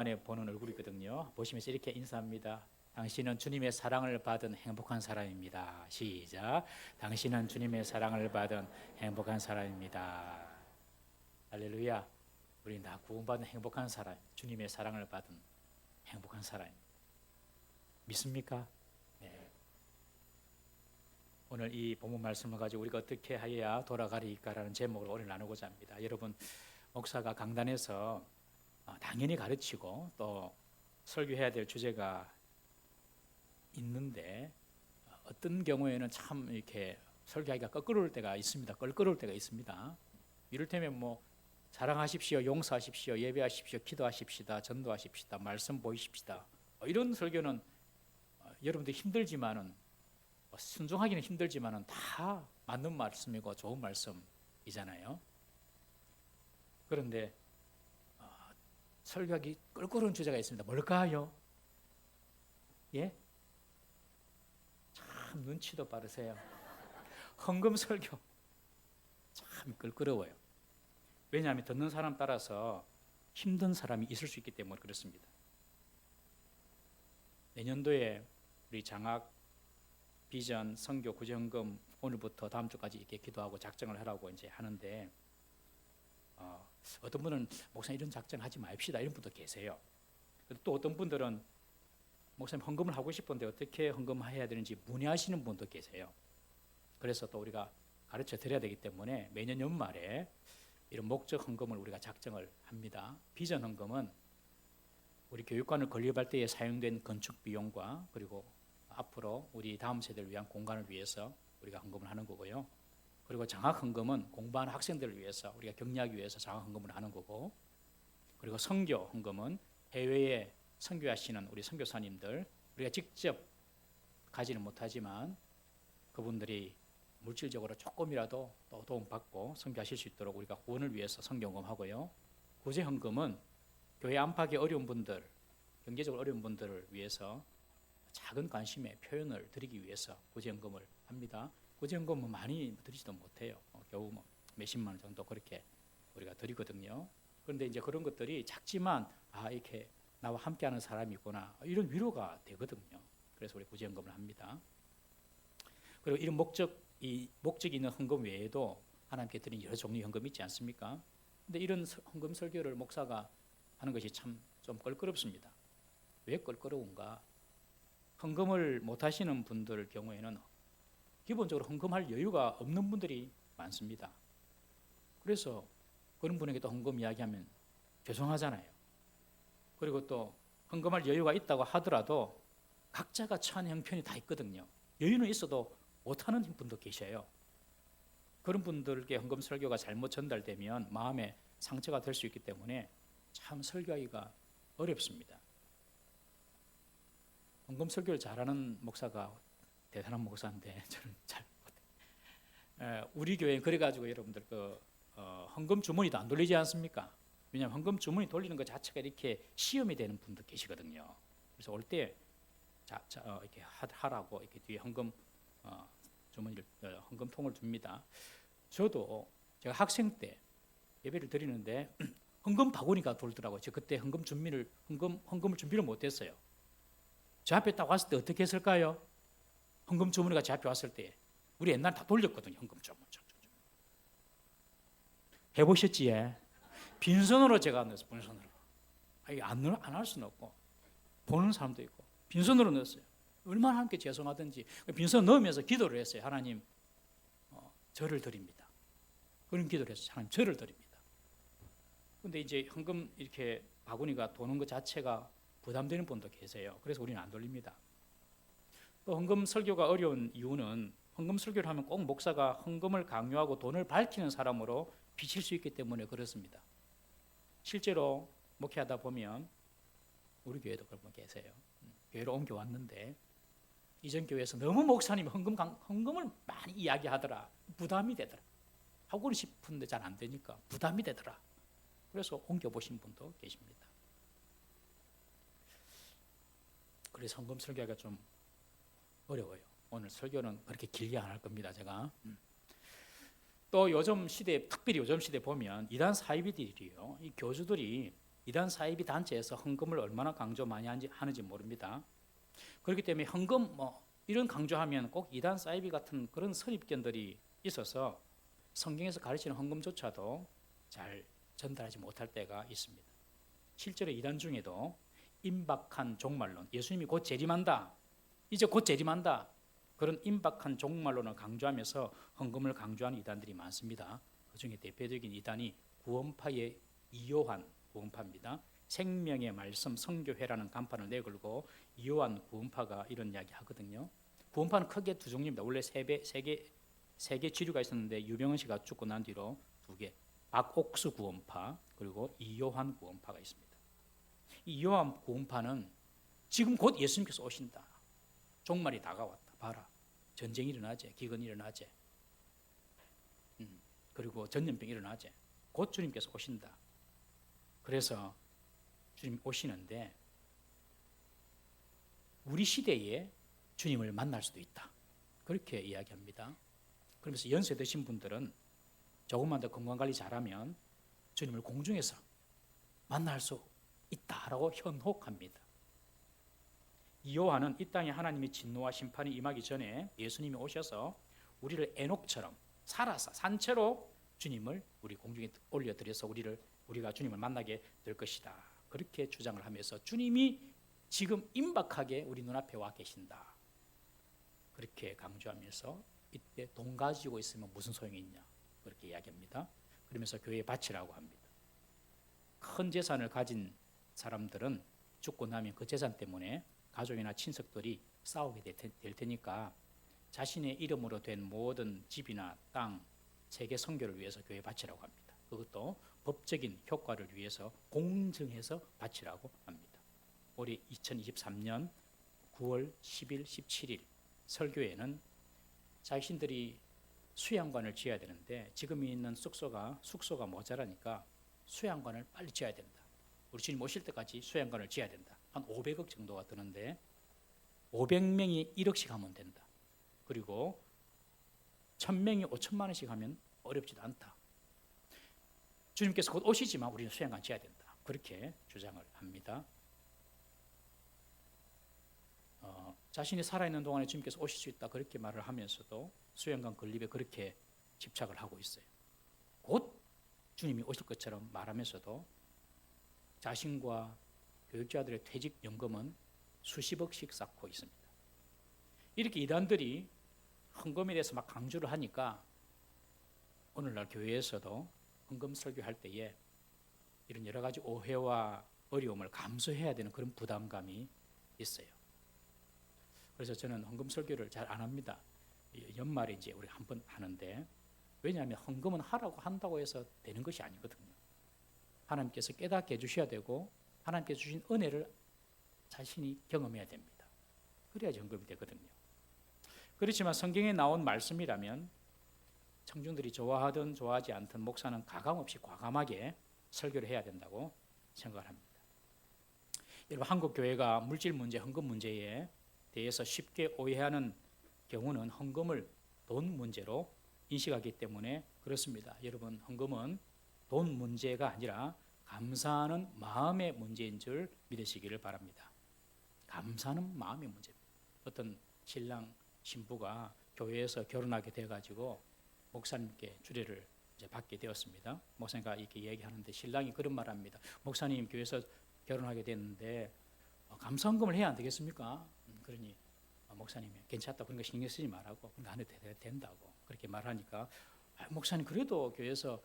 안에 보는 얼굴이거든요. 보시면서 이렇게 인사합니다. 당신은 주님의 사랑을 받은 행복한 사람입니다. 시작. 당신은 주님의 사랑을 받은 행복한 사람입니다. 할렐루야. 우리 다 구원받은 행복한 사람, 주님의 사랑을 받은 행복한 사람. 믿습니까? 네. 오늘 이 본문 말씀을 가지고 우리가 어떻게 하여야 돌아가리까라는 제목을 오늘 나누고자 합니다. 여러분, 목사가 강단에서 당연히 가르치고 또 설교해야 될 주제가 있는데 어떤 경우에는 참 이렇게 설교하기가 껄끄러울 때가 있습니다. 껄끄러울 때가 있습니다. 이를테면 뭐 사랑하십시오, 용서하십시오, 예배하십시오, 기도하십시다, 전도하십시다, 말씀 보이십시다. 이런 설교는 여러분들 힘들지만은 순종하기는 힘들지만은 다 맞는 말씀이고 좋은 말씀이잖아요. 그런데 설교하기 껄끄러운 주제가 있습니다. 뭘까요? 예? 참 눈치도 빠르세요. 헌금 설교 참 껄끄러워요. 왜냐하면 듣는 사람 따라서 힘든 사람이 있을 수 있기 때문에 그렇습니다. 내년도에 우리 장학, 비전, 선교, 구제헌금 오늘부터 다음 주까지 이렇게 기도하고 작정을 하라고 이제 하는데 어떤 분은 목사님 이런 작정 하지 맙시다 이런 분도 계세요. 또 어떤 분들은 목사님 헌금을 하고 싶은데 어떻게 헌금해야 되는지 문의하시는 분도 계세요. 그래서 또 우리가 가르쳐 드려야 되기 때문에 매년 연말에 이런 목적 헌금을 우리가 작정을 합니다. 비전 헌금은 우리 교육관을 건립할 때에 사용된 건축 비용과 그리고 앞으로 우리 다음 세대를 위한 공간을 위해서 우리가 헌금을 하는 거고요. 그리고 장학 헌금은 공부하는 학생들을 위해서 우리가 격려하기 위해서 장학 헌금을 하는 거고, 그리고 선교 헌금은 해외에 선교하시는 우리 선교사님들, 우리가 직접 가지는 못하지만 그분들이 물질적으로 조금이라도 또 도움받고 선교하실 수 있도록 우리가 후원을 위해서 선교헌금하고요. 구제헌금은 교회 안팎의 어려운 분들, 경제적으로 어려운 분들을 위해서 작은 관심의 표현을 드리기 위해서 구제헌금을 합니다. 구제헌금은 많이 드리지도 못해요. 겨우 뭐 몇십만 원 정도 그렇게 우리가 드리거든요. 그런데 이제 그런 것들이 작지만 이렇게 나와 함께하는 사람이 있구나 이런 위로가 되거든요. 그래서 우리 구제헌금을 합니다. 그리고 이런 목적이 있는 헌금 외에도 하나님께 드린 여러 종류의 헌금이 있지 않습니까? 근데 이런 헌금 설교를 목사가 하는 것이 참 좀 껄끄럽습니다. 왜 껄끄러운가? 헌금을 못 하시는 분들 경우에는 기본적으로 헌금할 여유가 없는 분들이 많습니다. 그래서 그런 분에게 또 헌금 이야기하면 죄송하잖아요. 그리고 또 헌금할 여유가 있다고 하더라도 각자가 처한 형편이 다 있거든요. 여유는 있어도 못하는 분도 계셔요. 그런 분들께 헌금 설교가 잘못 전달되면 마음에 상처가 될 수 있기 때문에 참 설교하기가 어렵습니다. 헌금 설교를 잘하는 목사가 대단한 목사인데 저는 잘 못해요. 우리 교회는 그래가지고 여러분들 헌금 주머니도 안 돌리지 않습니까? 왜냐하면 헌금 주머니 돌리는 것 자체가 이렇게 시험이 되는 분도 계시거든요. 그래서 올 때 이렇게 하라고 이렇게 뒤에 헌금 주머니를 헌금통을 줍니다. 저도 제가 학생 때 예배를 드리는데 헌금 바구니가 돌더라고요. 저 그때 헌금을 준비를 못했어요. 제 앞에 딱 왔을 때 어떻게 했을까요? 헌금 주머니가 제 앞에 왔을 때 우리 옛날 다 돌렸거든요. 헌금 주머니. 해보셨지? 예? 빈손으로 제가 넣었어요. 빈손으로. 안 할 수는 없고 보는 사람도 있고 빈손으로 넣었어요. 얼마나 하나님께 죄송하든지 빈손 넣으면서 기도를 했어요. 하나님 저를 드립니다. 그런 기도를 했어요. 하나님 저를 드립니다. 근데 이제 헌금 이렇게 바구니가 도는 것 자체가 부담되는 분도 계세요. 그래서 우리는 안 돌립니다. 또 헌금 설교가 어려운 이유는 헌금 설교를 하면 꼭 목사가 헌금을 강요하고 돈을 밝히는 사람으로 비칠 수 있기 때문에 그렇습니다. 실제로 목회하다 보면 우리 교회도 그런 분 계세요. 교회로 옮겨왔는데 이전 교회에서 너무 목사님이 헌금을 많이 이야기하더라. 부담이 되더라. 하고는 싶은데 잘 안 되니까 부담이 되더라. 그래서 옮겨보신 분도 계십니다. 그래서 헌금 설교가 좀 어려워요. 오늘 설교는 그렇게 길게 안 할 겁니다. 제가 또 요즘 시대, 특별히 요즘 시대 보면 이단 사이비들이요, 이 교주들이 이단 사이비 단체에서 헌금을 얼마나 강조 많이 하는지 모릅니다. 그렇기 때문에 헌금 이런 강조하면 꼭 이단 사이비 같은 그런 선입견들이 있어서 성경에서 가르치는 헌금조차도 잘 전달하지 못할 때가 있습니다. 실제로 이단 중에도 임박한 종말론, 예수님이 곧 재림한다, 이제 곧 재림한다, 그런 임박한 종말론을 강조하면서 헌금을 강조하는 이단들이 많습니다. 그 중에 대표적인 이단이 구원파의 이요한 구원파입니다. 생명의 말씀 선교회라는 간판을 내걸고 이요한 구원파가 이런 이야기 하거든요. 구원파는 크게 두 종류입니다. 원래 세 개 지류가 있었는데 유병헌 씨가 죽고 난 뒤로 두 개, 박옥수 구원파 그리고 이요한 구원파가 있습니다. 이 이요한 구원파는 지금 곧 예수님께서 오신다, 종말이 다가왔다, 봐라, 전쟁이 일어나지, 기근이 일어나지, 그리고 전염병이 일어나지, 곧 주님께서 오신다. 그래서 주님 오시는데 우리 시대에 주님을 만날 수도 있다, 그렇게 이야기합니다. 그러면서 연세 드신 분들은 조금만 더 건강관리 잘하면 주님을 공중에서 만날 수 있다라고 현혹합니다. 이 요한은 이 땅에 하나님의 진노와 심판이 임하기 전에 예수님이 오셔서 우리를 에녹처럼 살아서 산채로 주님을 우리 공중에 올려드려서 우리가 주님을 만나게 될 것이다, 그렇게 주장을 하면서 주님이 지금 임박하게 우리 눈앞에 와 계신다, 그렇게 강조하면서 이때 돈 가지고 있으면 무슨 소용이 있냐, 그렇게 이야기합니다. 그러면서 교회에 바치라고 합니다. 큰 재산을 가진 사람들은 죽고 나면 그 재산 때문에 가족이나 친척들이 싸우게 될 테니까 자신의 이름으로 된 모든 집이나 땅, 세계 선교를 위해서 교회에 바치라고 합니다. 그것도 법적인 효과를 위해서 공정해서 바치라고 합니다. 올해 2023년 9월 10일, 17일 설교에는 자신들이 수양관을 지어야 되는데 지금 있는 숙소가 모자라니까 수양관을 빨리 지어야 된다, 우리 주님 오실 때까지 수양관을 지어야 된다, 한 500억 정도가 드는데 500명이 1억씩 하면 된다, 그리고 1000명이 5천만 원씩 하면 어렵지도 않다, 주님께서 곧 오시지만 우리는 수양관 지어야 된다, 그렇게 주장을 합니다. 자신이 살아있는 동안에 주님께서 오실 수 있다, 그렇게 말을 하면서도 수양관 건립에 그렇게 집착을 하고 있어요. 곧 주님이 오실 것처럼 말하면서도 자신과 교육자들의 퇴직연금은 수십억씩 쌓고 있습니다. 이렇게 이단들이 헌금에 대해서 막 강조를 하니까 오늘날 교회에서도 헌금 설교할 때에 이런 여러 가지 오해와 어려움을 감수해야 되는 그런 부담감이 있어요. 그래서 저는 헌금 설교를 잘 안 합니다. 연말에 이제 우리 한 번 하는데, 왜냐하면 헌금은 하라고 한다고 해서 되는 것이 아니거든요. 하나님께서 깨닫게 해주셔야 되고 하나님께서 주신 은혜를 자신이 경험해야 됩니다. 그래야지 헌금이 되거든요. 그렇지만 성경에 나온 말씀이라면 청중들이 좋아하든 좋아하지 않든 목사는 가감없이 과감하게 설교를 해야 된다고 생각을 합니다. 여러분, 한국 교회가 물질 문제, 헌금 문제에 대해서 쉽게 오해하는 경우는 헌금을 돈 문제로 인식하기 때문에 그렇습니다. 여러분, 헌금은 돈 문제가 아니라 감사하는 마음의 문제인 줄 믿으시기를 바랍니다. 감사하는 마음의 문제입니다. 어떤 신랑 신부가 교회에서 결혼하게 돼가지고 목사님께 주례를 이제 받게 되었습니다. 목사님과 이렇게 얘기하는데 신랑이 그런 말합니다. 목사님, 교회에서 결혼하게 됐는데 감사헌금을 해야 안 되겠습니까? 그러니 목사님이 괜찮다, 그런 거 신경 쓰지 말라고, 그런 거 안 해도 된다고 그렇게 말하니까 목사님, 그래도 교회에서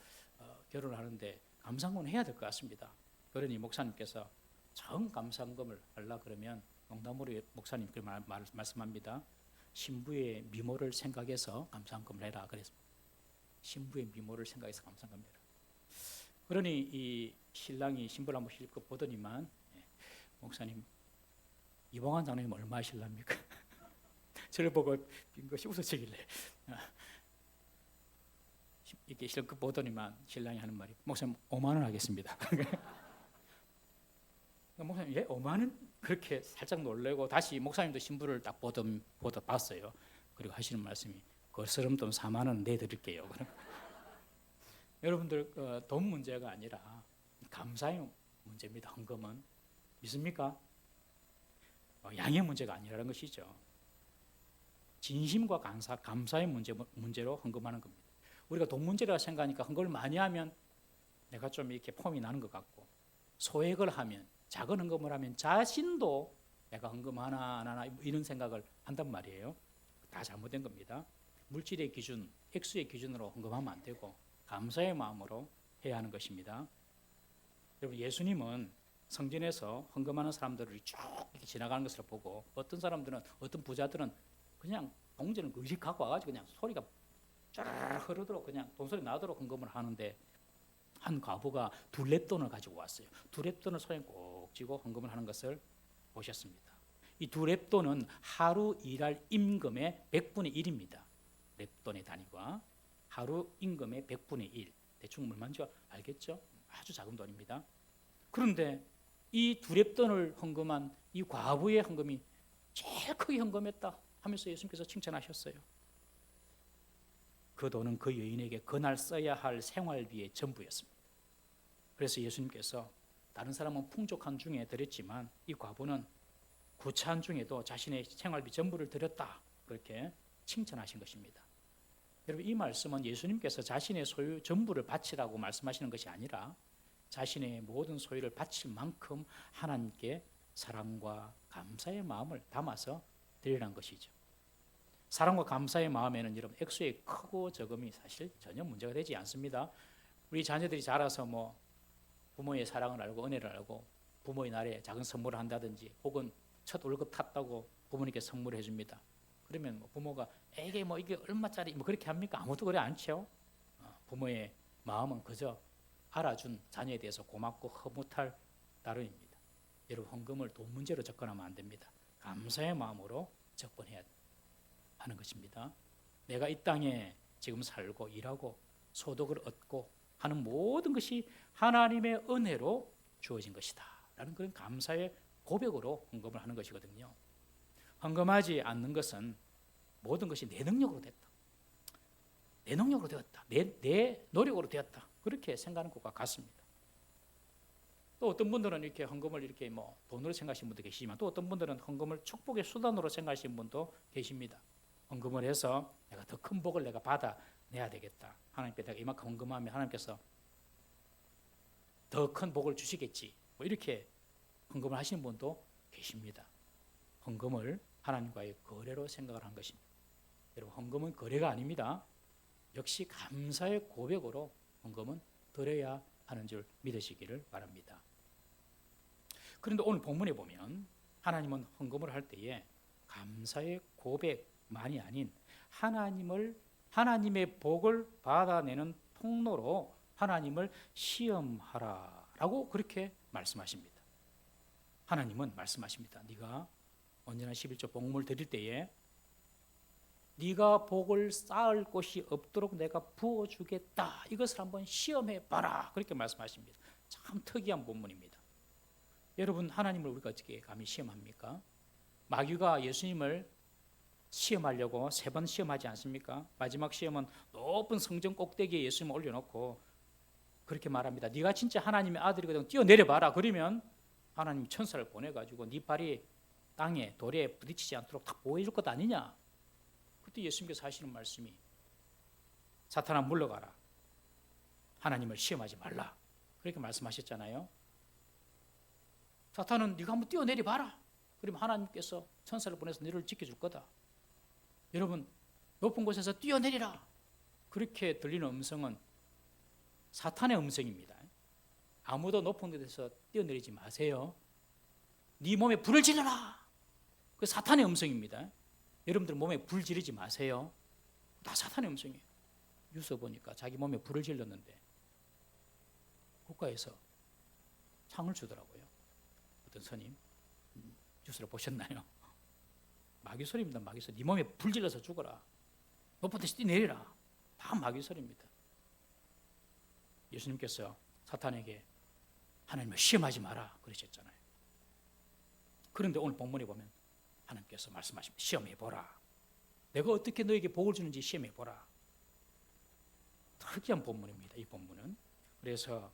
결혼을 하는데 감사헌금은 해야 될 것 같습니다. 그러니 목사님께서 정 감사헌금을 하려 그러면 농담으로 목사님 그 말씀합니다. 신부의 미모를 생각해서 감사헌금을 해라 그랬습니다. 신부의 미모를 생각해서 감사헌금을 해라. 그러니 이 신랑이 신부를 한번 실컷 보더니만, 목사님, 이봉환 장로님 얼마 하실랍니까? 저를 보고 빙긋이 웃어치길래 이렇게 실컷 보더니만 신랑이 하는 말이, 목사님 5만 원 하겠습니다. 목사님, 예? 5만 원? 그렇게 살짝 놀래고 다시 목사님도 신부를 딱 보다 봤어요. 그리고 하시는 말씀이, 거스름돈 4만 원 내드릴게요. 여러분들, 돈 문제가 아니라 감사의 문제입니다. 헌금은. 믿습니까? 양의 문제가 아니라는 것이죠. 진심과 감사의 문제로 헌금하는 겁니다. 우리가 돈 문제라 생각하니까 헌금을 많이 하면 내가 좀 이렇게 폼이 나는 것 같고, 소액을 하면, 작은 헌금을 하면 자신도 내가 헌금 하나 안 하나 이런 생각을 한단 말이에요. 다 잘못된 겁니다. 물질의 기준, 액수의 기준으로 헌금하면 안 되고 감사의 마음으로 해야 하는 것입니다. 여러분, 예수님은 성전에서 헌금하는 사람들을 쭉 이렇게 지나가는 것을 보고, 어떤 사람들은, 어떤 부자들은 그냥 동전을 그리 갖고 와가지고 그냥 소리가 쫙 흐르도록 그냥 돈소리 나도록 헌금을 하는데, 한 과부가 두렙돈을 가지고 왔어요. 두렙돈을 손에 꼭 쥐고 헌금을 하는 것을 보셨습니다. 이 두렙돈은 하루 일할 임금의 100분의 1입니다. 렙돈의 단위가 하루 임금의 100분의 1. 대충 얼마인지 알겠죠? 아주 작은 돈입니다. 그런데 이 두렙돈을 헌금한 이 과부의 헌금이 제일 크게 헌금했다 하면서 예수님께서 칭찬하셨어요. 그 돈은 그 여인에게 그날 써야 할 생활비의 전부였습니다. 그래서 예수님께서 다른 사람은 풍족한 중에 드렸지만 이 과부는 구차한 중에도 자신의 생활비 전부를 드렸다, 그렇게 칭찬하신 것입니다. 여러분, 이 말씀은 예수님께서 자신의 소유 전부를 바치라고 말씀하시는 것이 아니라 자신의 모든 소유를 바칠 만큼 하나님께 사랑과 감사의 마음을 담아서 드리라는 것이죠. 사랑과 감사의 마음에는 여러분 액수의 크고 적음이 사실 전혀 문제가 되지 않습니다. 우리 자녀들이 자라서 뭐 부모의 사랑을 알고 은혜를 알고 부모의 날에 작은 선물을 한다든지, 혹은 첫 월급 탔다고 부모님께 선물을 해줍니다. 그러면 뭐 부모가 에게 뭐 이게 얼마짜리 뭐 그렇게 합니까? 아무도 그래 않죠. 부모의 마음은 그저 알아준 자녀에 대해서 고맙고 흐뭇할 따름입니다. 여러분, 헌금을 돈 문제로 접근하면 안 됩니다. 감사의 마음으로 접근해야 하는 것입니다. 내가 이 땅에 지금 살고 일하고 소득을 얻고 하는 모든 것이 하나님의 은혜로 주어진 것이다 라는 그런 감사의 고백으로 헌금을 하는 것이거든요. 헌금하지 않는 것은 모든 것이 내 능력으로 됐다, 내 능력으로 되었다, 내 노력으로 되었다, 그렇게 생각하는 것과 같습니다. 또 어떤 분들은 이렇게 헌금을 이렇게 뭐 돈으로 생각하시는 분도 계시지만, 또 어떤 분들은 헌금을 축복의 수단으로 생각하시는 분도 계십니다. 헌금을 해서 내가 더 큰 복을 내가 받아내야 되겠다, 하나님께 내가 이만큼 헌금하면 하나님께서 더 큰 복을 주시겠지, 뭐 이렇게 헌금을 하시는 분도 계십니다. 헌금을 하나님과의 거래로 생각을 한 것입니다. 여러분, 헌금은 거래가 아닙니다. 역시 감사의 고백으로 헌금은 드려야 하는 줄 믿으시기를 바랍니다. 그런데 오늘 본문에 보면 하나님은 헌금을 할 때에 감사의 고백만이 아닌 하나님의 복을 받아내는 통로로 하나님을 시험하라라고 그렇게 말씀하십니다. 하나님은 말씀하십니다. 네가 언제나 11조 복음을 드릴 때에 네가 복을 쌓을 곳이 없도록 내가 부어주겠다, 이것을 한번 시험해봐라, 그렇게 말씀하십니다. 참 특이한 본문입니다. 여러분, 하나님을 우리가 어떻게 감히 시험합니까? 마귀가 예수님을 시험하려고 3번 시험하지 않습니까? 마지막 시험은 높은 성전 꼭대기에 예수님을 올려놓고 그렇게 말합니다. 네가 진짜 하나님의 아들이거든, 뛰어내려봐라. 그러면 하나님 천사를 보내가지고 네 발이 땅에 돌에 부딪히지 않도록 다 보호해줄 것 아니냐. 그때 예수님께서 하시는 말씀이 사탄아 물러가라, 하나님을 시험하지 말라, 그렇게 말씀하셨잖아요. 사탄은 네가 한번 뛰어내려 봐라, 그러면 하나님께서 천사를 보내서 너를 지켜줄 거다. 여러분, 높은 곳에서 뛰어내리라, 그렇게 들리는 음성은 사탄의 음성입니다. 아무도 높은 곳에서 뛰어내리지 마세요. 네 몸에 불을 질러라, 그 사탄의 음성입니다. 여러분들 몸에 불 지르지 마세요. 다 사탄의 음성이에요. 뉴스 보니까 자기 몸에 불을 질렀는데 국가에서 상을 주더라고요. 어떤 스님, 뉴스를 보셨나요? 마귀소리입니다. 마귀소리. 네 몸에 불 질러서 죽어라, 높은 데서 뛰내리라, 다 마귀소리입니다. 예수님께서 사탄에게 하나님을 시험하지 마라 그러셨잖아요. 그런데 오늘 본문에 보면 하나님께서 말씀하십니다. 시험해보라, 내가 어떻게 너에게 복을 주는지 시험해보라. 특이한 본문입니다, 이 본문은. 그래서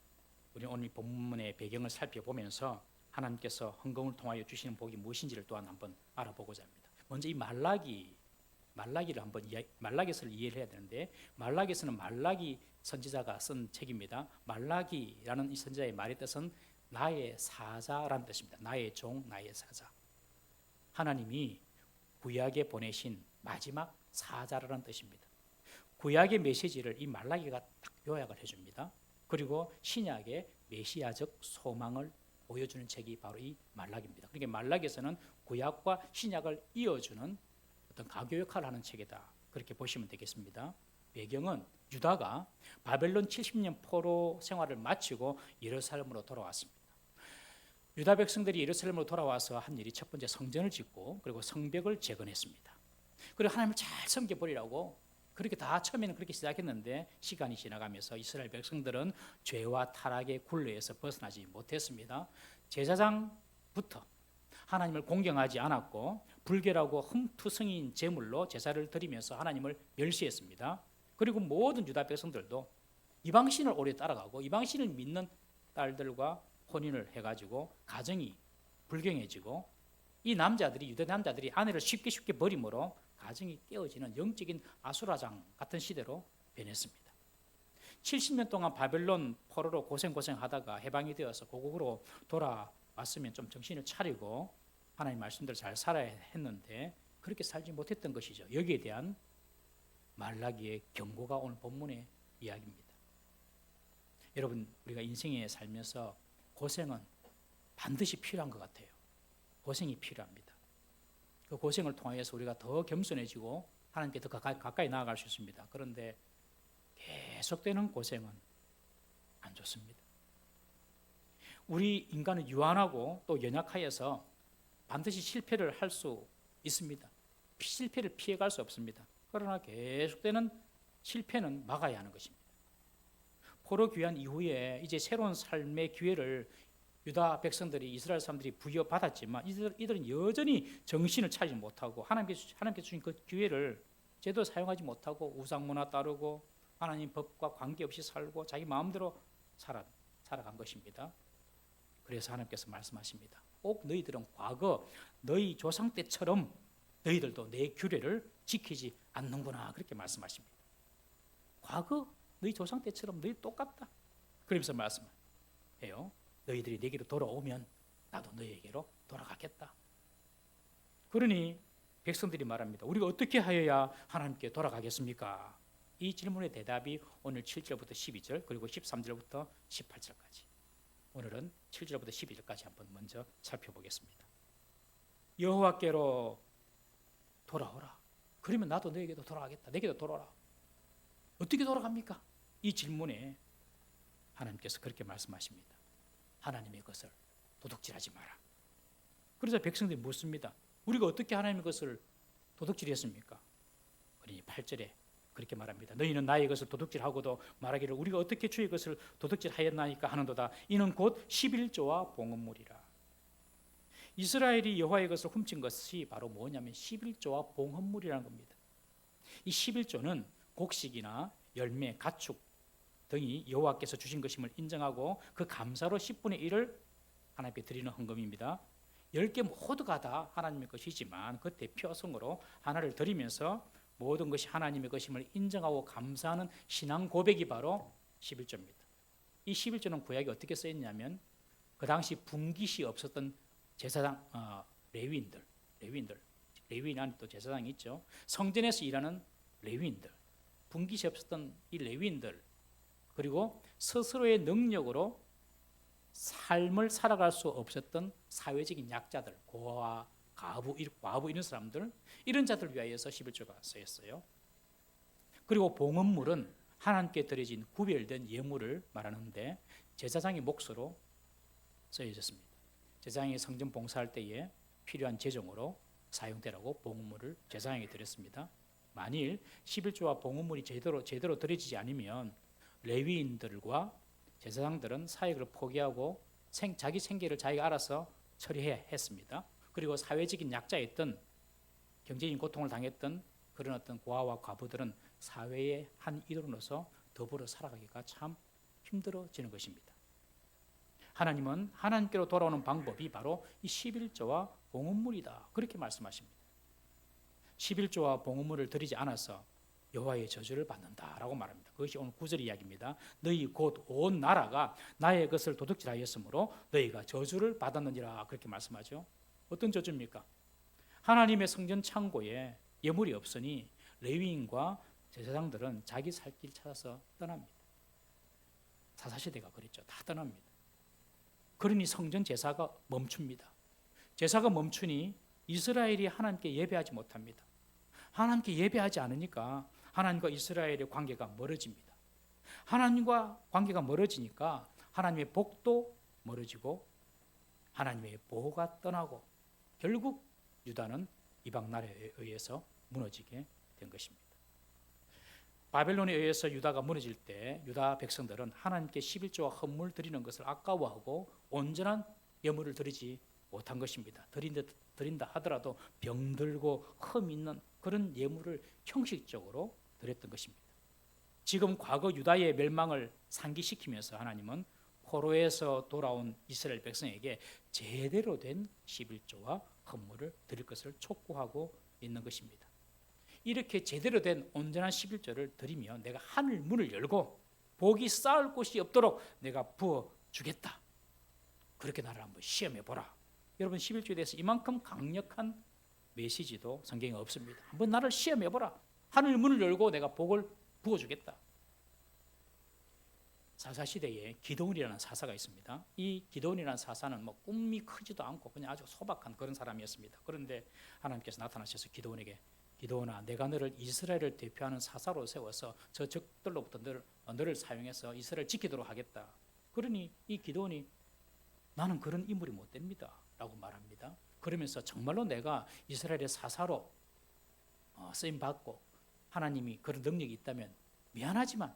우리 오늘 본문의 배경을 살펴보면서 하나님께서 헌금을 통하여 주시는 복이 무엇인지를 또한 한번 알아보고자 합니다. 먼저 이 말라기를 한번 말라기서를 이해를 해야 되는데, 말라기서는 말라기 선지자가 쓴 책입니다. 말라기라는 이 선지자의 말의 뜻은 나의 사자라는 뜻입니다. 나의 종, 나의 사자. 하나님이 구약에 보내신 마지막 사자라는 뜻입니다. 구약의 메시지를 이 말라기가 딱 요약을 해줍니다. 그리고 신약의 메시아적 소망을 보여주는 책이 바로 이 말라기입니다. 그러니까 말라기에서는 구약과 신약을 이어주는 어떤 가교 역할을 하는 책이다, 그렇게 보시면 되겠습니다. 배경은 유다가 바벨론 70년 포로 생활을 마치고 예루살렘으로 돌아왔습니다. 유다 백성들이 예루살렘으로 돌아와서 한 일이 첫 번째 성전을 짓고 그리고 성벽을 재건했습니다. 그리고 하나님을 잘 섬겨보리라고 그렇게 다 처음에는 그렇게 시작했는데, 시간이 지나가면서 이스라엘 백성들은 죄와 타락의 굴레에서 벗어나지 못했습니다. 제사장부터 하나님을 공경하지 않았고 불결하고 흠투성이인 제물로 제사를 드리면서 하나님을 멸시했습니다. 그리고 모든 유다 백성들도 이방신을 오래 따라가고 이방신을 믿는 딸들과 혼인을 해가지고 가정이 불경해지고, 이 남자들이, 유대 남자들이 아내를 쉽게 버림으로 가정이 깨어지는 영적인 아수라장 같은 시대로 변했습니다. 70년 동안 바벨론 포로로 고생하다가 해방이 되어서 고국으로 돌아왔으면 좀 정신을 차리고 하나님 말씀대로 잘 살아야 했는데 그렇게 살지 못했던 것이죠. 여기에 대한 말라기의 경고가 오늘 본문의 이야기입니다. 여러분, 우리가 인생에 살면서 고생은 반드시 필요한 것 같아요. 고생이 필요합니다. 그 고생을 통해서 우리가 더 겸손해지고 하나님께 더 가까이 나아갈 수 있습니다. 그런데 계속되는 고생은 안 좋습니다. 우리 인간은 유한하고 또 연약하여서 반드시 실패를 할 수 있습니다. 실패를 피해갈 수 없습니다. 그러나 계속되는 실패는 막아야 하는 것입니다. 포로 귀환 이후에 이제 새로운 삶의 기회를 유다 백성들이, 이스라엘 사람들이 부여받았지만 이들은 여전히 정신을 차리지 못하고 하나님께 주신 그 기회를 제대로 사용하지 못하고 우상문화 따르고 하나님 법과 관계없이 살고 자기 마음대로 살아간 것입니다. 그래서 하나님께서 말씀하십니다. 꼭 너희들은 과거 너희 조상 때처럼 너희들도 내 규례를 지키지 않는구나, 그렇게 말씀하십니다. 과거 너희 조상 때처럼 너희 똑같다, 그러면서 말씀해요. 너희들이 내게로 돌아오면 나도 너희에게로 돌아가겠다. 그러니 백성들이 말합니다. 우리가 어떻게 하여야 하나님께 돌아가겠습니까? 이 질문의 대답이 오늘 7절부터 12절 그리고 13절부터 18절까지, 오늘은 7절부터 12절까지 한번 먼저 살펴보겠습니다. 여호와께로 돌아오라. 그러면 나도 너에게도 돌아가겠다. 내게도 돌아오라. 어떻게 돌아갑니까? 이 질문에 하나님께서 그렇게 말씀하십니다. 하나님의 것을 도둑질하지 마라. 그래서 백성들이 묻습니다. 우리가 어떻게 하나님의 것을 도둑질했습니까? 그러니 8절에 그렇게 말합니다. 너희는 나의 것을 도둑질하고도 말하기를 우리가 어떻게 주의 것을 도둑질하였나이까 하는도다. 이는 곧 11조와 봉헌물이라. 이스라엘이 여호와의 것을 훔친 것이 바로 뭐냐면 11조와 봉헌물이라는 겁니다. 이 11조는 곡식이나 열매, 가축 등이 여호와께서 주신 것임을 인정하고 그 감사로 10분의 1을 하나님께 드리는 헌금입니다. 10개 모두가 다 하나님의 것이지만 그 대표성으로 하나를 드리면서 모든 것이 하나님의 것임을 인정하고 감사하는 신앙 고백이 바로 11조입니다. 이 11조는 구약에 어떻게 쓰였냐면 그 당시 분깃이 없었던 제사장, 레위인들, 레위인 안에 또 제사장이 있죠. 성전에서 일하는 레위인들, 분깃이 없었던 이 레위인들, 그리고 스스로의 능력으로 삶을 살아갈 수 없었던 사회적인 약자들, 고아, 과부 이런 사람들, 이런 자들을 위하여서 11조가 쓰였어요. 그리고 봉헌물은 하나님께 드려진 구별된 예물을 말하는데 제사장의 몫으로 쓰여졌습니다. 제사장이 성전 봉사할 때에 필요한 재정으로 사용되라고 봉헌물을 제사장에게 드렸습니다. 만일 11조와 봉헌물이 제대로 드려지지 않으면 레위인들과 제사장들은 사역을 포기하고 자기 생계를 자기가 알아서 처리해야 했습니다. 그리고 사회적인 약자였던, 경제적인 고통을 당했던 그런 어떤 고아와 과부들은 사회의 한 일원으로서 더불어 살아가기가 참 힘들어지는 것입니다. 하나님은 하나님께로 돌아오는 방법이 바로 이 11조와 봉헌물이다. 그렇게 말씀하십니다. 11조와 봉헌물을 드리지 않아서 여호와의 저주를 받는다라고 말합니다. 그것이 오늘 9절 이야기입니다. 너희 곧 온 나라가 나의 것을 도둑질하였으므로 너희가 저주를 받았느니라. 그렇게 말씀하죠. 어떤 저주입니까? 하나님의 성전 창고에 예물이 없으니 레위인과 제사장들은 자기 살 길 찾아서 떠납니다. 사사시대가 그랬죠. 다 떠납니다. 그러니 성전 제사가 멈춥니다. 제사가 멈추니 이스라엘이 하나님께 예배하지 못합니다. 하나님께 예배하지 않으니까 하나님과 이스라엘의 관계가 멀어집니다. 하나님과 관계가 멀어지니까 하나님의 복도 멀어지고 하나님의 보호가 떠나고 결국 유다는 이방 나라에 의해서 무너지게 된 것입니다. 바벨론에 의해서 유다가 무너질 때 유다 백성들은 하나님께 11조와 헌물 드리는 것을 아까워하고 온전한 예물을 드리지 못한 것입니다. 드린다 하더라도 병들고 흠 있는 그런 예물을 형식적으로 드렸던 것입니다. 지금 과거 유다의 멸망을 상기시키면서 하나님은 포로에서 돌아온 이스라엘 백성에게 제대로 된 11조와 헌물을 드릴 것을 촉구하고 있는 것입니다. 이렇게 제대로 된 온전한 11조를 드리면 내가 하늘 문을 열고 복이 쌓을 곳이 없도록 내가 부어주겠다. 그렇게 나를 한번 시험해 보라. 여러분 11조에 대해서 이만큼 강력한 메시지도 성경에 없습니다. 한번 나를 시험해 보라. 하늘 문을 열고 내가 복을 부어주겠다. 사사시대에 기드온이라는 사사가 있습니다. 이 기드온이라는 사사는 뭐 꿈이 크지도 않고 그냥 아주 소박한 그런 사람이었습니다. 그런데 하나님께서 나타나셔서 기드온에게 기드온아, 내가 너를 이스라엘을 대표하는 사사로 세워서 저 적들로부터 너를 사용해서 이스라엘을 지키도록 하겠다. 그러니 이 기드온이 나는 그런 인물이 못 됩니다 라고 말합니다. 그러면서 정말로 내가 이스라엘의 사사로 쓰임받고 하나님이 그런 능력이 있다면 미안하지만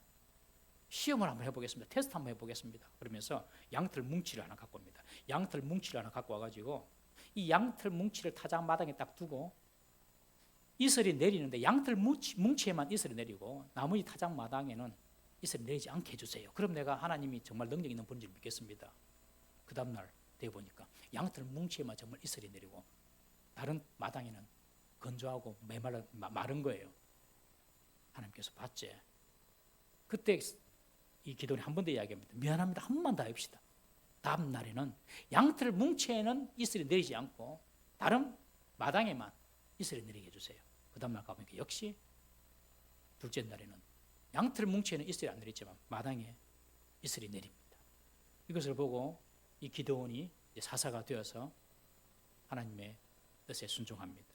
시험을 한번 해보겠습니다. 테스트 한번 해보겠습니다. 그러면서 양털 뭉치를 하나 갖고 옵니다. 양털 뭉치를 하나 갖고 와가지고 이 양털 뭉치를 타작 마당에 딱 두고 이슬이 내리는데 양털 뭉치에만 이슬이 내리고 나머지 타작 마당에는 이슬이 내리지 않게 해주세요. 그럼 내가 하나님이 정말 능력 있는 분인지 믿겠습니다. 그 다음날 되어 보니까 양털 뭉치에만 정말 이슬이 내리고 다른 마당에는 건조하고 마른 거예요. 하나님께서 봤지. 그때 이 기도는 한 번 더 이야기합니다. 미안합니다. 한 번만 더 합시다. 다음 날에는 양털 뭉치에는 이슬이 내리지 않고 다른 마당에만 이슬이 내리게 해주세요. 그 다음 날 가보니까 역시 둘째 날에는 양털 뭉치에는 이슬이 안 내리지만 마당에 이슬이 내립니다. 이것을 보고 이 기드온이 사사가 되어서 하나님의 뜻에 순종합니다.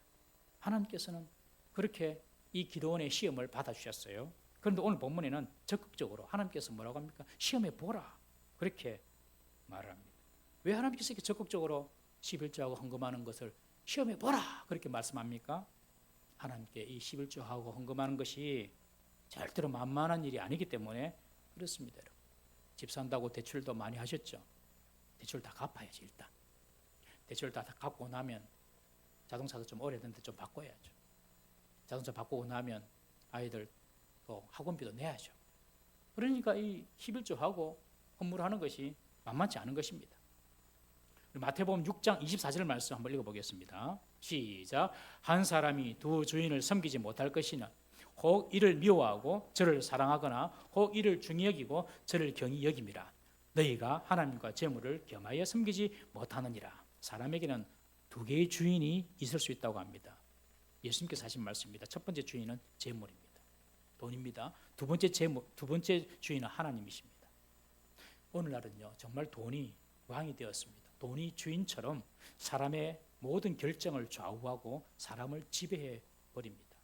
하나님께서는 그렇게 이 기드온의 시험을 받아주셨어요. 그런데 오늘 본문에는 적극적으로 하나님께서 뭐라고 합니까? 시험해 보라. 그렇게 말을 합니다. 왜 하나님께서 이렇게 적극적으로 11조하고 헌금하는 것을 시험해 보라. 그렇게 말씀합니까? 하나님께 이 11조하고 헌금하는 것이 절대로 만만한 일이 아니기 때문에 그렇습니다. 여러분. 집 산다고 대출도 많이 하셨죠? 대출 다 갚아야지 일단. 대출 다 갚고 나면 자동차도 좀 오래된데 좀 바꿔야죠. 자동차 바꾸고 나면 아이들 또 학원비도 내야죠. 그러니까 이 11조하고 헌물하는 것이 만만치 않은 것입니다. 마태복음 6장 24절 말씀 한번 읽어보겠습니다. 시작. 한 사람이 두 주인을 섬기지 못할 것이나 혹 이를 미워하고 저를 사랑하거나 혹 이를 중히 여기고 저를 경히 여김이라. 너희가 하나님과 재물을 겸하여 섬기지 못하느니라. 사람에게는 두 개의 주인이 있을 수 있다고 합니다. 예수님께서 하신 말씀입니다. 첫 번째 주인은 재물입니다. 돈입니다. 두 번째 주인은 하나님이십니다. 오늘날은요 정말 돈이 왕이 되었습니다. 돈이 주인처럼 사람의 모든 결정을 좌우하고 사람을 지배해 버립니다.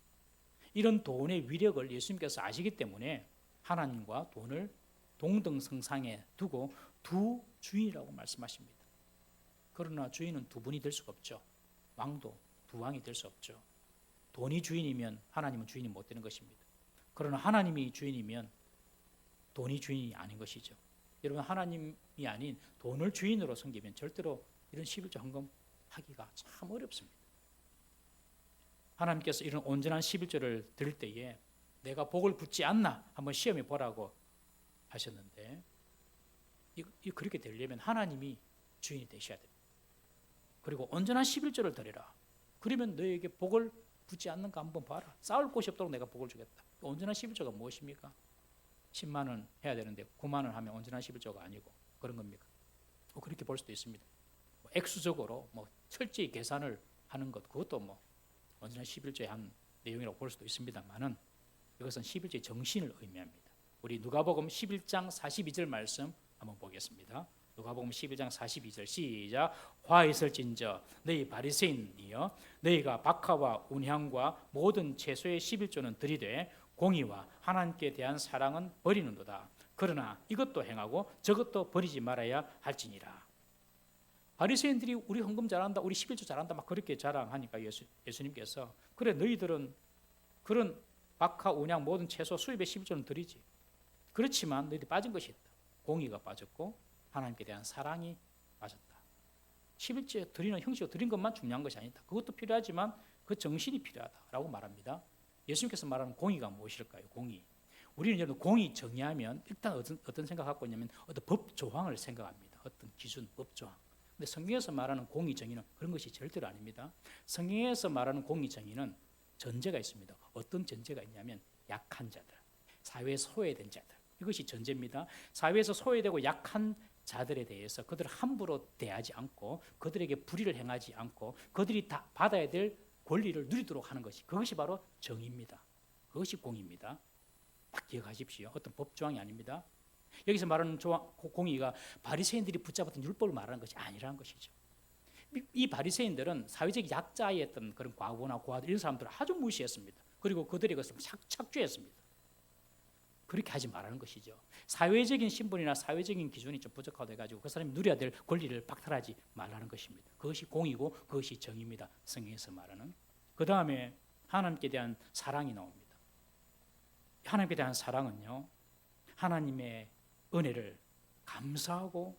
이런 돈의 위력을 예수님께서 아시기 때문에 하나님과 돈을 동등성상에 두고 두 주인이라고 말씀하십니다. 그러나 주인은 두 분이 될 수가 없죠. 왕도 두 왕이 될 수 없죠. 돈이 주인이면 하나님은 주인이 못 되는 것입니다. 그러나 하나님이 주인이면 돈이 주인이 아닌 것이죠. 여러분 하나님이 아닌 돈을 주인으로 섬기면 절대로 이런 11조 헌금 하기가 참 어렵습니다. 하나님께서 이런 온전한 11조를 드릴 때에 내가 복을 붙지 않나 한번 시험해 보라고 하셨는데 그렇게 되려면 하나님이 주인이 되셔야 됩니다. 그리고 온전한 11조를 드리라. 그러면 너에게 복을 붙지 않는가 한번 봐라. 쌓을 곳이 없도록 내가 복을 주겠다. 온전한 11조가 무엇입니까? 10만 원 해야 되는데 9만 원 하면 온전한 11조가 아니고 그런 겁니까? 그렇게 볼 수도 있습니다. 액수적으로 철저히 계산을 하는 것, 그것도 온전한 11조의 한 내용이라고 볼 수도 있습니다만은 이것은 11조의 정신을 의미합니다. 우리 누가복음 11장 42절 말씀 한번 보겠습니다. 누가복음 11장 42절 시작. 화 있을진저 너희 바리새인이여 너희가 박하와 운향과 모든 채소의 11조는 들이되 공의와 하나님께 대한 사랑은 버리는도다. 그러나 이것도 행하고 저것도 버리지 말아야 할지니라. 바리새인들이 우리 헌금 잘한다, 우리 11조 잘한다 막 그렇게 자랑하니까 예수님께서 그래 너희들은 그런 박하, 운향 모든 채소 수입의 11조는 드리지. 그렇지만 너희들이 빠진 것이 있다. 공의가 빠졌고 하나님께 대한 사랑이 빠졌다. 11조 드리는 형식으로 드린 것만 중요한 것이 아니다. 그것도 필요하지만 그 정신이 필요하다라고 말합니다. 예수님께서 말하는 공의가 무엇일까요? 공의. 우리는 여러분 공의 정의하면 일단 어떤 생각 갖고 있냐면 어떤 법 조항을 생각합니다. 어떤 기준, 법 조항. 근데 성경에서 말하는 공의 정의는 그런 것이 절대로 아닙니다. 성경에서 말하는 공의 정의는 전제가 있습니다. 어떤 전제가 있냐면 약한 자들, 사회에서 소외된 자들. 이것이 전제입니다. 사회에서 소외되고 약한 자들에 대해서 그들을 함부로 대하지 않고 그들에게 불의를 행하지 않고 그들이 다 받아야 될 권리를 누리도록 하는 것이 그것이 바로 정의입니다. 그것이 공의입니다. 딱 기억하십시오. 어떤 법조항이 아닙니다. 여기서 말하는 공의가 바리새인들이 붙잡았던 율법을 말하는 것이 아니라는 것이죠. 이 바리새인들은 사회적 약자였던 그런 과부나 고아들 이런 사람들을 아주 무시했습니다. 그리고 그들의 것을 착취했습니다. 그렇게 하지 말라는 것이죠. 사회적인 신분이나 사회적인 기준이 좀 부족하돼가지고 그 사람이 누려야 될 권리를 박탈하지 말라는 것입니다. 그것이 공이고 그것이 정의입니다. 성경에서 말하는. 그 다음에 하나님께 대한 사랑이 나옵니다. 하나님께 대한 사랑은요, 하나님의 은혜를 감사하고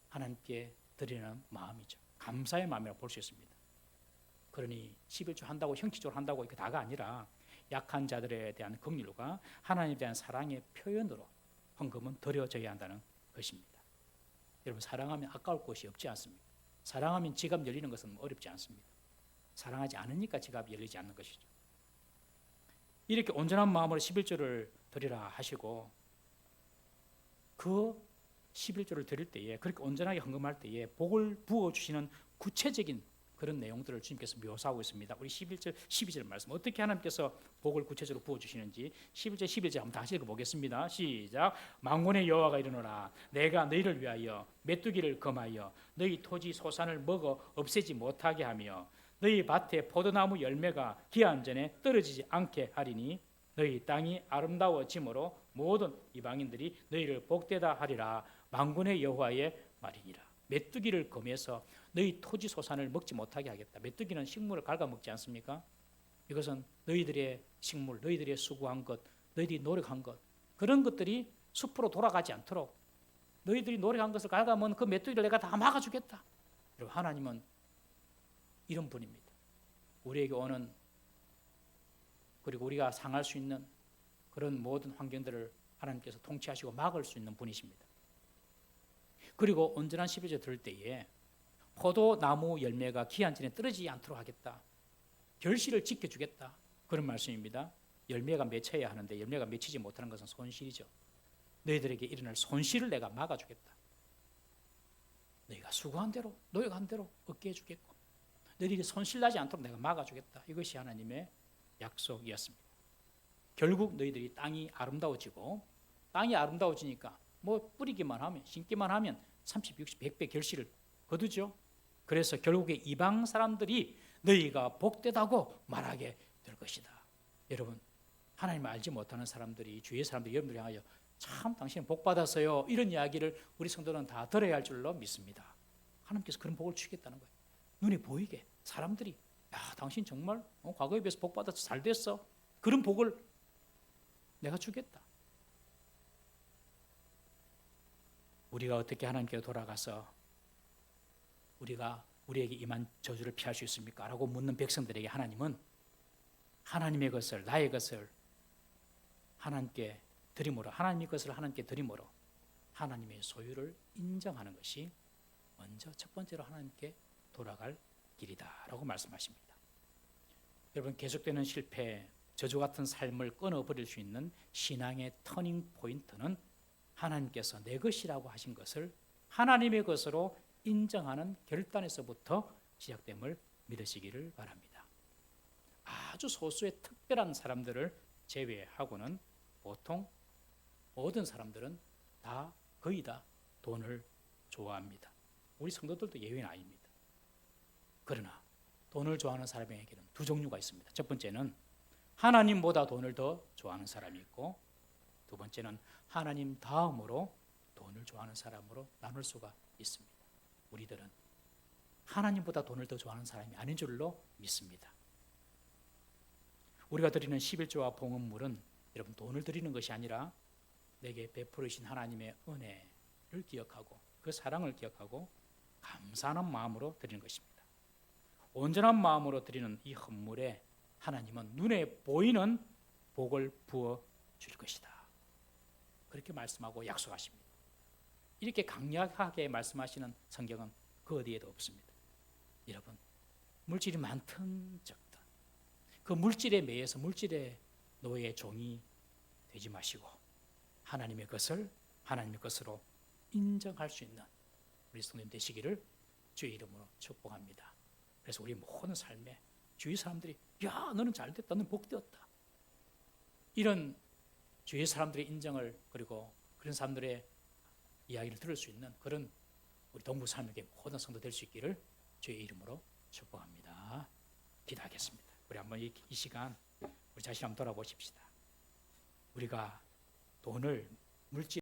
하나님께 드리는 마음이죠. 감사의 마음이라고 볼 수 있습니다. 그러니 11조 한다고 형식적으로 한다고 이게 다가 아니라 약한 자들에 대한 긍휼과 하나님에 대한 사랑의 표현으로 헌금은 드려져야 한다는 것입니다. 여러분 사랑하면 아까울 곳이 없지 않습니까? 사랑하면 지갑 열리는 것은 어렵지 않습니다. 사랑하지 않으니까 지갑이 열리지 않는 것이죠. 이렇게 온전한 마음으로 11조를 드리라 하시고 그 11조를 드릴 때에 그렇게 온전하게 헌금할 때에 복을 부어주시는 구체적인 그런 내용들을 주님께서 묘사하고 있습니다. 우리 11절, 12절 말씀 어떻게 하나님께서 복을 구체적으로 부어주시는지 11절, 11절 한번 다시 읽어보겠습니다. 시작. 만군의 여호와가 이르노라 내가 너희를 위하여 메뚜기를 금하여 너희 토지 소산을 먹어 없애지 못하게 하며 너희 밭에 포도나무 열매가 기한 전에 떨어지지 않게 하리니 너희 땅이 아름다워짐으로 모든 이방인들이 너희를 복되다 하리라. 만군의 여호와의 말이니라. 메뚜기를 금해서 너희 토지 소산을 먹지 못하게 하겠다. 메뚜기는 식물을 갉아먹지 않습니까? 이것은 너희들의 식물, 너희들의 수고한 것, 너희들이 노력한 것 그런 것들이 숲으로 돌아가지 않도록 너희들이 노력한 것을 갉아먹는 그 메뚜기를 내가 다 막아주겠다. 여러분 하나님은 이런 분입니다. 우리에게 오는 그리고 우리가 상할 수 있는 그런 모든 환경들을 하나님께서 통치하시고 막을 수 있는 분이십니다. 그리고 온전한 11조 들을 때에 포도나무 열매가 기한 전에 떨어지지 않도록 하겠다. 결실을 지켜주겠다. 그런 말씀입니다. 열매가 맺혀야 하는데 열매가 맺히지 못하는 것은 손실이죠. 너희들에게 일어날 손실을 내가 막아주겠다. 너희가 수고한 대로 노력한 대로 얻게 해주겠고 너희들이 손실나지 않도록 내가 막아주겠다. 이것이 하나님의 약속이었습니다. 결국 너희들이 땅이 아름다워지고 땅이 아름다워지니까 뿌리기만 하면 심기만 하면 30, 60, 100배 결실을 거두죠. 그래서 결국에 이방 사람들이 너희가 복되다고 말하게 될 것이다. 여러분 하나님을 알지 못하는 사람들이 주위의 사람들이 여러분들 향하여 참 당신은 복 받았어요 이런 이야기를 우리 성도는 다 들어야 할 줄로 믿습니다. 하나님께서 그런 복을 주겠다는 거예요. 눈에 보이게 사람들이 야 당신 정말 과거에 비해서 복 받아서 잘 됐어. 그런 복을 내가 주겠다. 우리가 어떻게 하나님께 돌아가서 우리에게 임한 저주를 피할 수 있습니까? 라고 묻는 백성들에게 하나님은 하나님의 것을 나의 것을 하나님께 드림으로 하나님의 것을 하나님께 드림으로 하나님의 소유를 인정하는 것이 먼저 첫 번째로 하나님께 돌아갈 길이다라고 말씀하십니다. 여러분, 계속되는 실패, 저주 같은 삶을 끊어버릴 수 있는 신앙의 터닝 포인트는 하나님께서 내 것이라고 하신 것을 하나님의 것으로 인정하는 결단에서부터 시작됨을 믿으시기를 바랍니다. 아주 소수의 특별한 사람들을 제외하고는 보통 모든 사람들은 거의 다 돈을 좋아합니다. 우리 성도들도 예외는 아닙니다. 그러나 돈을 좋아하는 사람에게는 두 종류가 있습니다. 첫 번째는 하나님보다 돈을 더 좋아하는 사람이 있고, 두 번째는 하나님 다음으로 돈을 좋아하는 사람으로 나눌 수가 있습니다. 우리들은 하나님보다 돈을 더 좋아하는 사람이 아닌 줄로 믿습니다. 우리가 드리는 11조와 봉헌물은 여러분 돈을 드리는 것이 아니라 내게 베풀으신 하나님의 은혜를 기억하고 그 사랑을 기억하고 감사하는 마음으로 드리는 것입니다. 온전한 마음으로 드리는 이 헌물에 하나님은 눈에 보이는 복을 부어 줄 것이다. 그렇게 말씀하고 약속하십니다. 이렇게 강력하게 말씀하시는 성경은 그 어디에도 없습니다. 여러분, 물질이 많든 적든 그 물질에 매여서 물질의 노예의 종이 되지 마시고 하나님의 것을 하나님의 것으로 인정할 수 있는 우리 성도님 되시기를 주의 이름으로 축복합니다. 그래서 우리 모든 삶에 주위 사람들이 야, 너는 잘됐다, 너는 복되었다, 이런 주위 사람들의 인정을, 그리고 그런 사람들의 이야기를 들을 수 있는 그런 우리 동부 삶에게 모든 성도 될 수 있기를 주의 이름으로 축복합니다. 기도하겠습니다. 우리 한번 이 시간 우리 자신 한번 돌아보십시다. 우리가 돈을, 물질